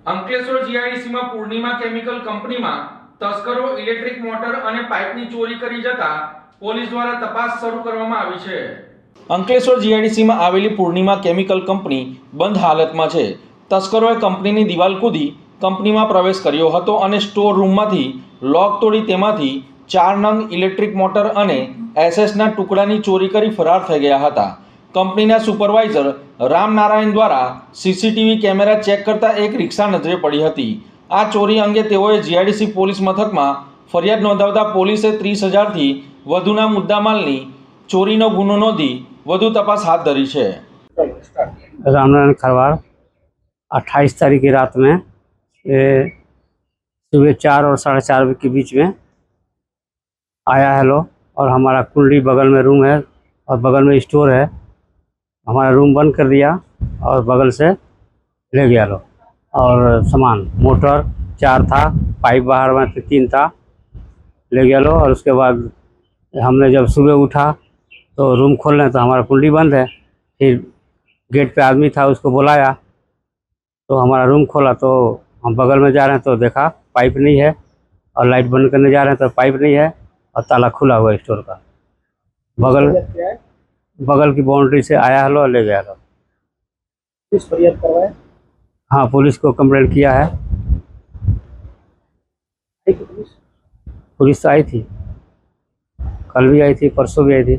અંકલેશ્વર જીઆઈડીસીમાં પૂર્ણિમા chemical કંપનીમાં તસ્કરો electric motor અને પાઇપની ચોરી કરી જતા પોલીસ દ્વારા તપાસ શરૂ કરવામાં આવી છે। અંકલેશ્વર જીઆઈડીસીમાં આવેલી પૂર્ણિમા કેમિકલ કંપની બંધ હાલતમાં છે। તસ્કરોએ કંપનીની દિવાલ કૂદી કંપનીમાં પ્રવેશ કર્યો હતો અને સ્ટોર રૂમમાંથી લોક તોડી તેમાંથી 4 નંગ ઇલેક્ટ્રિક મોટર અને એસએસના ટુકડાની ચોરી કરી ફરાર થઈ ગયા હતા। કંપનીના સુપરવાઇઝર રામનારાયણ દ્વારા સીસીટીવી કેમેરા ચેક કરતા એક રિક્ષા નજરે પડી હતી। આ ચોરી અંગે તેઓએ જીઆઈડીસી પોલીસ મથકમાં ફરિયાદ નોંધાવતા પોલીસે 30,000થી વધુના મુદ્દામાલની ચોરીનો ગુનો નોંધી વધુ તપાસ હાથ ધરી છે। रामनारायण खरवाड़ 28 तारीख की रात में सुबह 4 और 4:30 बजे के बीच में आया है लोग और हमारा कुंडी बगल में रूम है और बगल में स्टोर है। हमारा रूम बंद कर दिया और बगल से ले गया लोग और सामान मोटर 4 था, पाइप बाहर में 3 था, ले गया लोग। और उसके बाद हमने जब सुबह उठा तो रूम खोलने तो हमारा कुंडी बंद है। फिर गेट पे आदमी था, उसको बुलाया तो हमारा रूम खोला तो हम बगल में जा रहे हैं तो देखा पाइप नहीं है और लाइट बंद करने जा रहे हैं तो पाइप नहीं है और ताला खुला हुआ है स्टोर का। बगल की बाउंड्री से आया लो ले गया लो। पुलिस फरियाद करवाए? हाँ, पुलिस को कंप्लेंट किया है। पुलिस तो आई थी, कल भी आई थी, परसों भी आई थी।